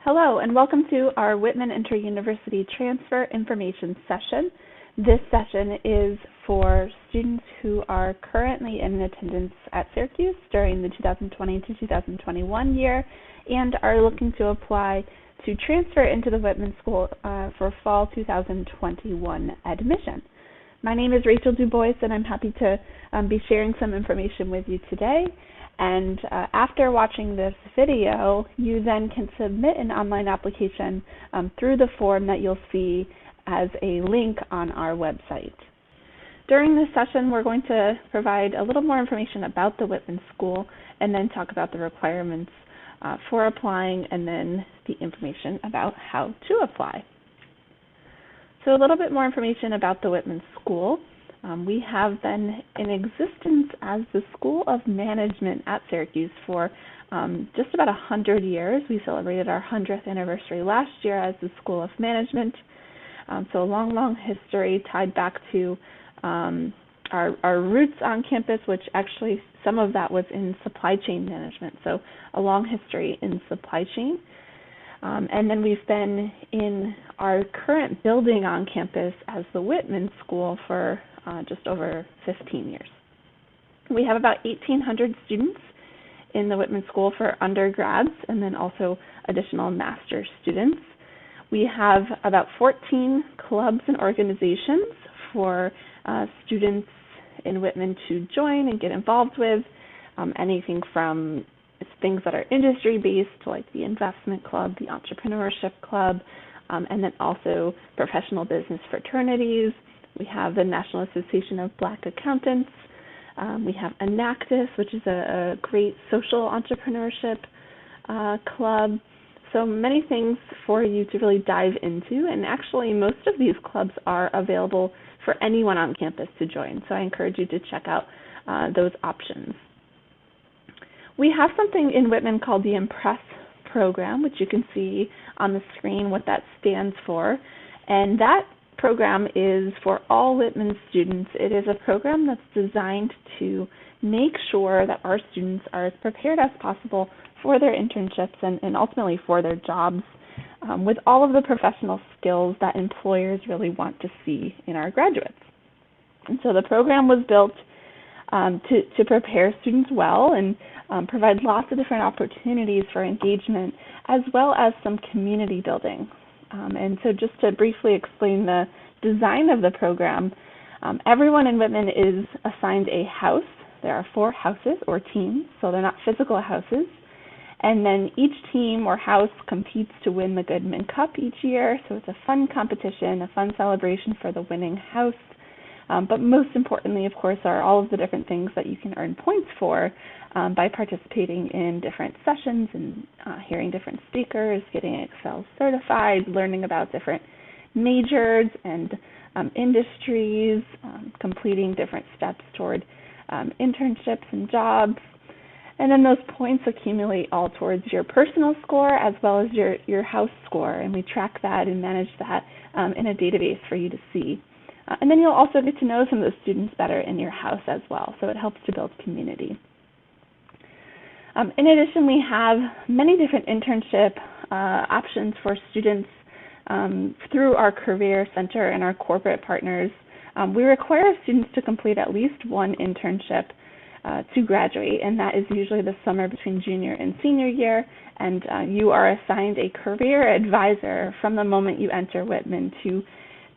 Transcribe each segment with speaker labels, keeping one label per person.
Speaker 1: Hello, and welcome to our Whitman Intra-University Transfer Information session. This session is for students who are currently in attendance at Syracuse during the 2020 to 2021 year and are looking to apply to transfer into the Whitman School for fall 2021 admission. My name is Rachel Dubois, and I'm happy to be sharing some information with you today. And after watching this video, you then can submit an online application through the form that you'll see as a link on our website. During this session, we're going to provide a little more information about the Whitman School and then talk about the requirements for applying and then the information about how to apply. So a little bit more information about the Whitman School. We have been in existence as the School of Management at Syracuse for just about 100 years. We celebrated our 100th anniversary last year as the School of Management. So a long, long history tied back to our roots on campus, which actually some of that was in supply chain management. So a long history in supply chain. And then we've been in our current building on campus as the Whitman School for just over 15 years. We have about 1,800 students in the Whitman School for undergrads and then also additional master's students. We have about 14 clubs and organizations for students in Whitman to join and get involved with, anything from things that are industry-based, like the investment club, the entrepreneurship club, and then also professional business fraternities. We have the National Association of Black Accountants. We have Enactus, which is a great social entrepreneurship club. So many things for you to really dive into, and actually most of these clubs are available for anyone on campus to join. So I encourage you to check out those options. We have something in Whitman called the Impress program, which you can see on the screen what that stands for. And that program is for all Whitman students. It is a program that's designed to make sure that our students are as prepared as possible for their internships and ultimately for their jobs with all of the professional skills that employers really want to see in our graduates. And so the program was built to prepare students well and provide lots of different opportunities for engagement as well as some community building. And so just to briefly explain the design of the program, everyone in Whitman is assigned a house. There are 4 houses or teams, so they're not physical houses. And then each team or house competes to win the Goodman Cup each year, so it's a fun competition, a fun celebration for the winning house. But most importantly, of course, are all of the different things that you can earn points for by participating in different sessions and hearing different speakers, getting Excel certified, learning about different majors and industries, completing different steps toward internships and jobs. And then those points accumulate all towards your personal score as well as your house score, and we track that and manage that in a database for you to see. And then you'll also get to know some of the students better in your house as well, so it helps to build community. In addition, we have many different internship options for students through our Career Center and our corporate partners. We require students to complete at least one internship to graduate, and that is usually the summer between junior and senior year, and you are assigned a career advisor from the moment you enter Whitman to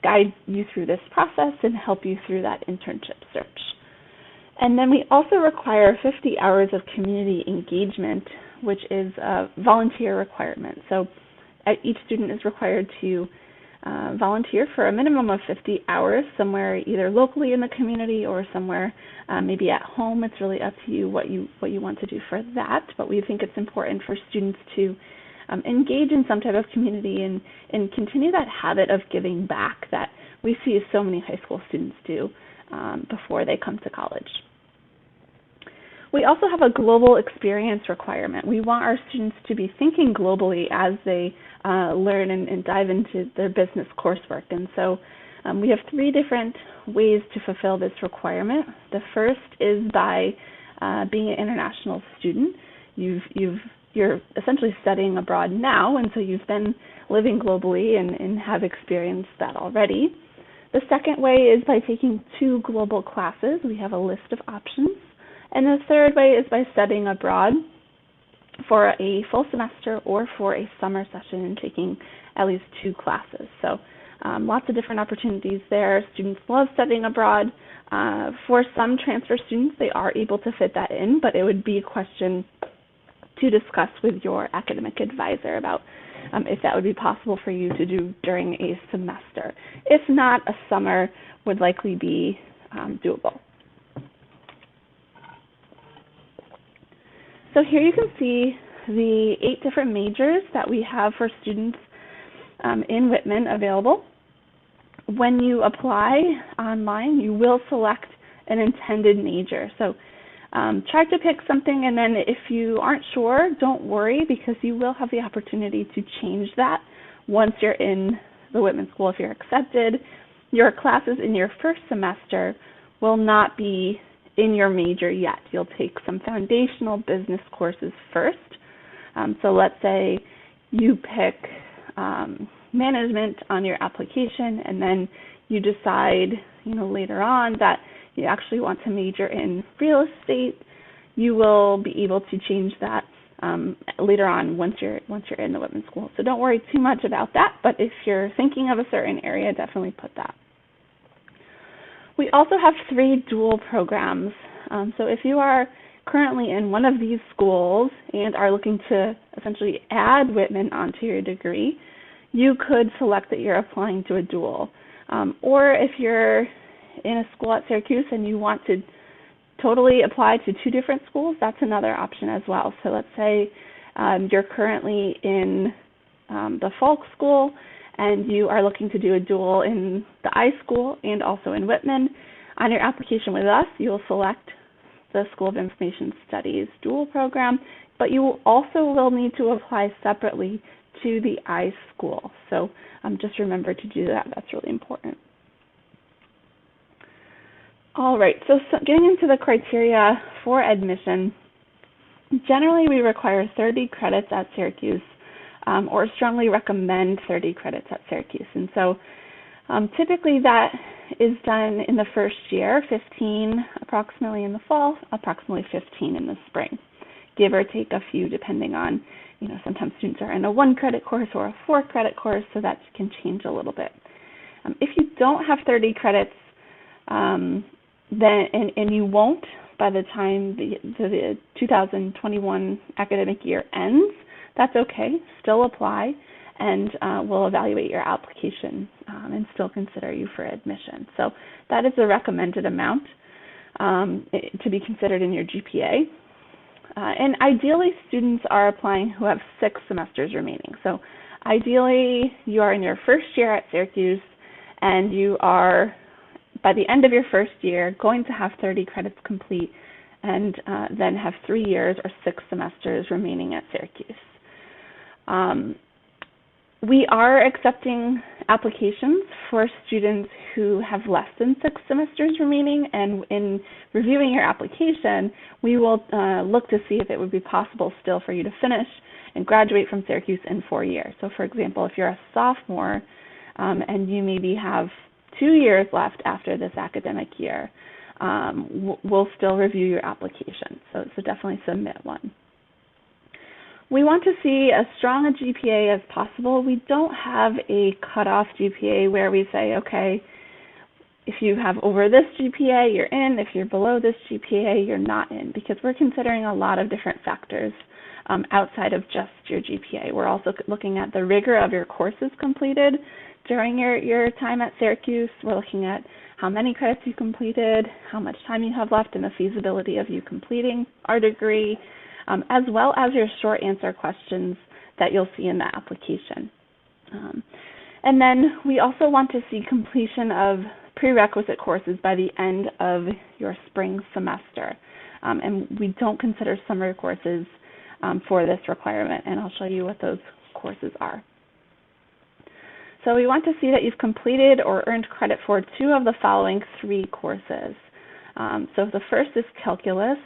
Speaker 1: guide you through this process and help you through that internship search. And then we also require 50 hours of community engagement, which is a volunteer requirement. So each student is required to volunteer for a minimum of 50 hours somewhere either locally in the community or somewhere maybe at home. It's really up to you what you want to do for that, but we think it's important for students to engage in some type of community and continue that habit of giving back that we see so many high school students do before they come to college. We also have a global experience requirement. We want our students to be thinking globally as they learn and dive into their business coursework. And so we have 3 different ways to fulfill this requirement. The first is by being an international student. You've you're essentially studying abroad now, and so you've been living globally and have experienced that already. The second way is by taking 2 global classes. We have a list of options. And the third way is by studying abroad for a full semester or for a summer session and taking at least 2 classes. So lots of different opportunities there. Students love studying abroad. For some transfer students, they are able to fit that in, but it would be a question to discuss with your academic advisor about if that would be possible for you to do during a semester. If not, a summer would likely be doable. So here you can see the 8 different majors that we have for students in Whitman available. When you apply online, you will select an intended major. So try to pick something, and then if you aren't sure, don't worry, because you will have the opportunity to change that once you're in the Whitman School. If you're accepted, your classes in your first semester will not be in your major yet. You'll take some foundational business courses first. So let's say you pick management on your application, and then you decide, later on that you actually want to major in real estate. You will be able to change that later on once you're in the Whitman School. So don't worry too much about that, but if you're thinking of a certain area, definitely put that. We also have 3 dual programs. So if you are currently in one of these schools and are looking to essentially add Whitman onto your degree, you could select that you're applying to a dual. Or if you're in a school at Syracuse and you want to totally apply to 2 different schools, that's another option as well. So let's say you're currently in the Falk School and you are looking to do a dual in the I School and also in Whitman. On your application with us, you will select the School of Information Studies dual program, but you also will need to apply separately to the I School. So just remember to do that. That's really important. All right, so getting into the criteria for admission, generally we require 30 credits at Syracuse, or strongly recommend 30 credits at Syracuse. And so typically that is done in the first year, 15 approximately in the fall, approximately 15 in the spring, give or take a few depending on, sometimes students are in a 1-credit course or a 4-credit course, so that can change a little bit. If you don't have 30 credits, then and you won't by the time the 2021 academic year ends, that's okay. Still apply, and we'll evaluate your application and still consider you for admission. So that is the recommended amount to be considered in your GPA. And ideally, students are applying who have 6 semesters remaining. So ideally, you are in your first year at Syracuse, and you are, by the end of your first year, going to have 30 credits complete, and then have 3 years or 6 semesters remaining at Syracuse. We are accepting applications for students who have less than 6 semesters remaining, and in reviewing your application, we will look to see if it would be possible still for you to finish and graduate from Syracuse in 4 years. So for example, if you're a sophomore and you maybe have 2 years left after this academic year, we'll still review your application. So definitely submit one. We want to see as strong a GPA as possible. We don't have a cutoff GPA where we say, okay, if you have over this GPA, you're in. If you're below this GPA, you're not in, because we're considering a lot of different factors outside of just your GPA. We're also looking at the rigor of your courses completed during your time at Syracuse. We're looking at how many credits you completed, how much time you have left, and the feasibility of you completing our degree, as well as your short answer questions that you'll see in the application. And then we also want to see completion of prerequisite courses by the end of your spring semester. And we don't consider summer courses for this requirement, and I'll show you what those courses are. So we want to see that you've completed or earned credit for 2 of the following 3 courses. So the first is calculus,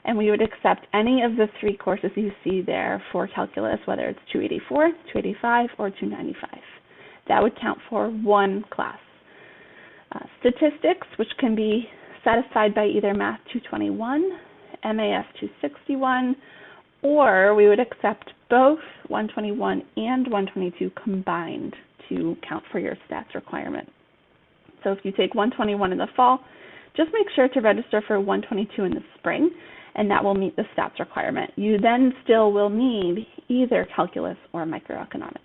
Speaker 1: and we would accept any of the 3 courses you see there for calculus, whether it's 284, 285, or 295. That would count for 1 class. Statistics, which can be satisfied by either Math 221, MAS 261, or we would accept both 121 and 122 combined to count for your stats requirement. So if you take 121 in the fall, just make sure to register for 122 in the spring, and that will meet the stats requirement. You then still will need either calculus or microeconomics.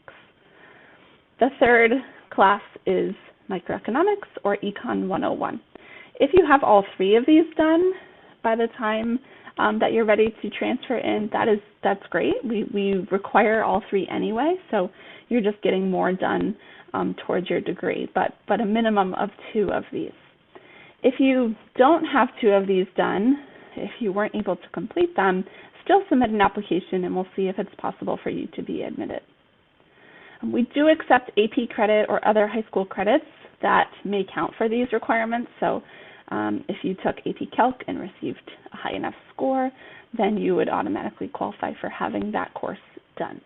Speaker 1: The third class is microeconomics or Econ 101. If you have all 3 of these done by the time that you're ready to transfer in, that's great. We require all 3 anyway, so you're just getting more done towards your degree, but a minimum of 2 of these. If you don't have 2 of these done, if you weren't able to complete them, still submit an application and we'll see if it's possible for you to be admitted. We do accept AP credit or other high school credits that may count for these requirements. So if you took AP Calc and received a high enough score, then you would automatically qualify for having that course done.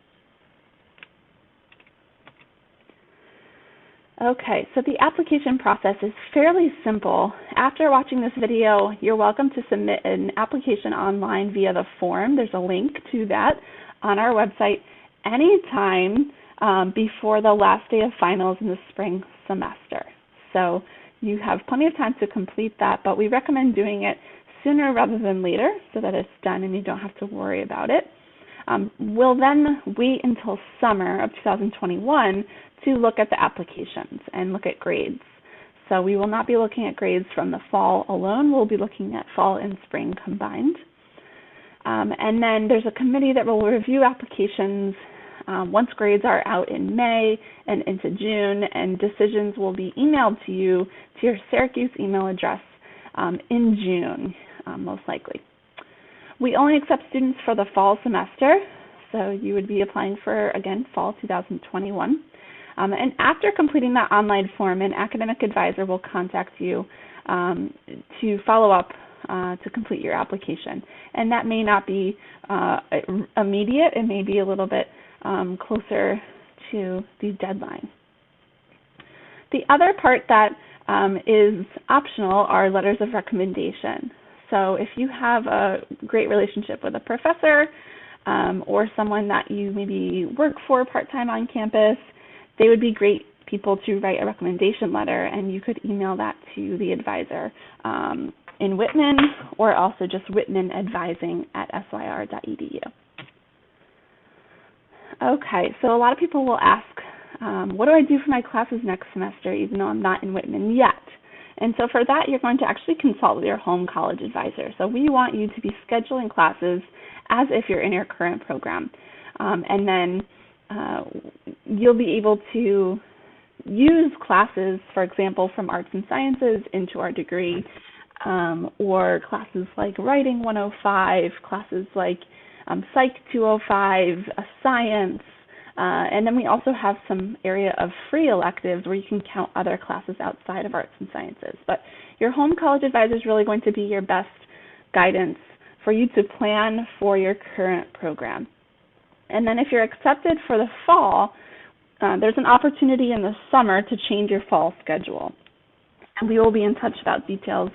Speaker 1: Okay, so the application process is fairly simple. After watching this video, you're welcome to submit an application online via the form. There's a link to that on our website anytime before the last day of finals in the spring semester. So you have plenty of time to complete that, but we recommend doing it sooner rather than later so that it's done and you don't have to worry about it. We'll then wait until summer of 2021 to look at the applications and look at grades. So we will not be looking at grades from the fall alone. We'll be looking at fall and spring combined. And then there's a committee that will review applications once grades are out in May and into June, and decisions will be emailed to you to your Syracuse email address in June, most likely. We only accept students for the fall semester, so you would be applying for, again, fall 2021. And after completing that online form, an academic advisor will contact you to follow up to complete your application. And that may not be immediate. It may be a little bit closer to the deadline. The other part that is optional are letters of recommendation. So if you have a great relationship with a professor or someone that you maybe work for part-time on campus, they would be great people to write a recommendation letter, and you could email that to the advisor in Whitman, or also just whitmanadvising@syr.edu. Okay, so a lot of people will ask, what do I do for my classes next semester even though I'm not in Whitman yet? And so for that, you're going to actually consult with your home college advisor. So we want you to be scheduling classes as if you're in your current program. And then you'll be able to use classes, for example, from arts and sciences into our degree, or classes like Writing 105, classes like Psych 205, Science, and then we also have some area of free electives where you can count other classes outside of arts and sciences. But your home college advisor is really going to be your best guidance for you to plan for your current program. And then if you're accepted for the fall, there's an opportunity in the summer to change your fall schedule. And we will be in touch about details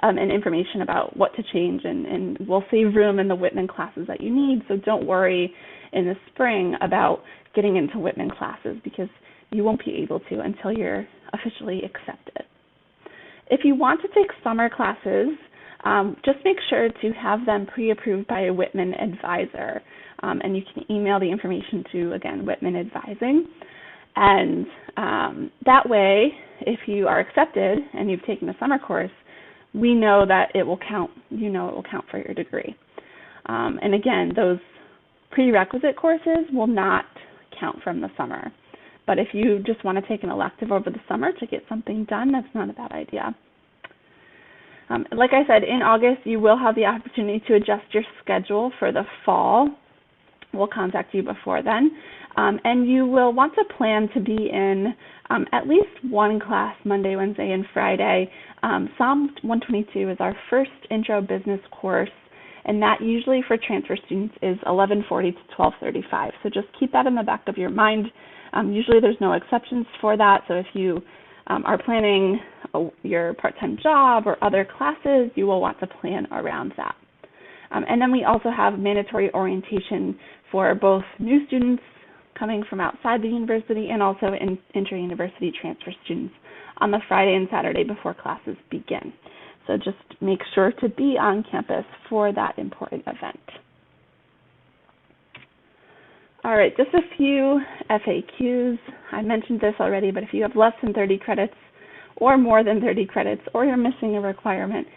Speaker 1: and information about what to change, and we'll save room in the Whitman classes that you need, so don't worry in the spring about getting into Whitman classes because you won't be able to until you're officially accepted. If you want to take summer classes, just make sure to have them pre-approved by a Whitman advisor, and you can email the information to, again, Whitman Advising. And that way, if you are accepted and you've taken a summer course, we know that it will count. You know it will count for your degree. And again, those prerequisite courses will not count from the summer. But if you just want to take an elective over the summer to get something done, that's not a bad idea. Like I said, in August, you will have the opportunity to adjust your schedule for the fall. We'll contact you before then. And you will want to plan to be in at least one class Monday, Wednesday, and Friday. Psalm 122 is our first intro business course, and that usually for transfer students is 11:40 to 12:35. So just keep that in the back of your mind. Usually there's no exceptions for that, so if you are planning your part-time job or other classes, you will want to plan around that. And then we also have mandatory orientation for both new students coming from outside the university and also intra-university transfer students on the Friday and Saturday before classes begin. So just make sure to be on campus for that important event. All right, just a few FAQs. I mentioned this already, but if you have less than 30 credits or more than 30 credits, or you're missing a requirement,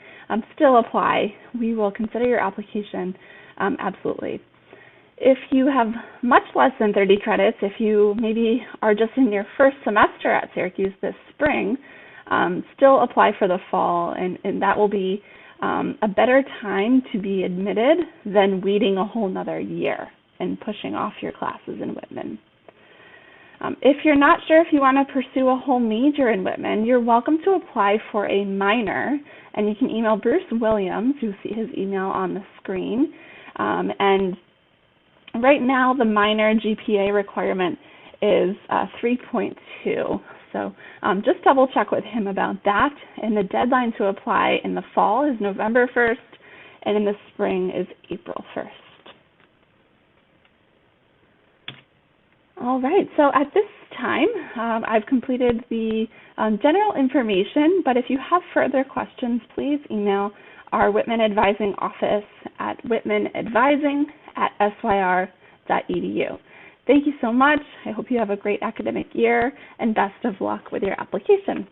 Speaker 1: still apply. We will consider your application, absolutely. If you have much less than 30 credits, if you maybe are just in your first semester at Syracuse this spring, still apply for the fall, and that will be a better time to be admitted than waiting a whole nother year and pushing off your classes in Whitman. If you're not sure if you want to pursue a whole major in Whitman, you're welcome to apply for a minor, and you can email Bruce Williams. You'll see his email on the screen. And right now, the minor GPA requirement is 3.2. So just double check with him about that. And the deadline to apply in the fall is November 1st, and in the spring is April 1st. All right, so at this time, I've completed the general information, but if you have further questions, please email our Whitman Advising office at whitmanadvising@syr.edu. Thank you so much. I hope you have a great academic year, and best of luck with your application.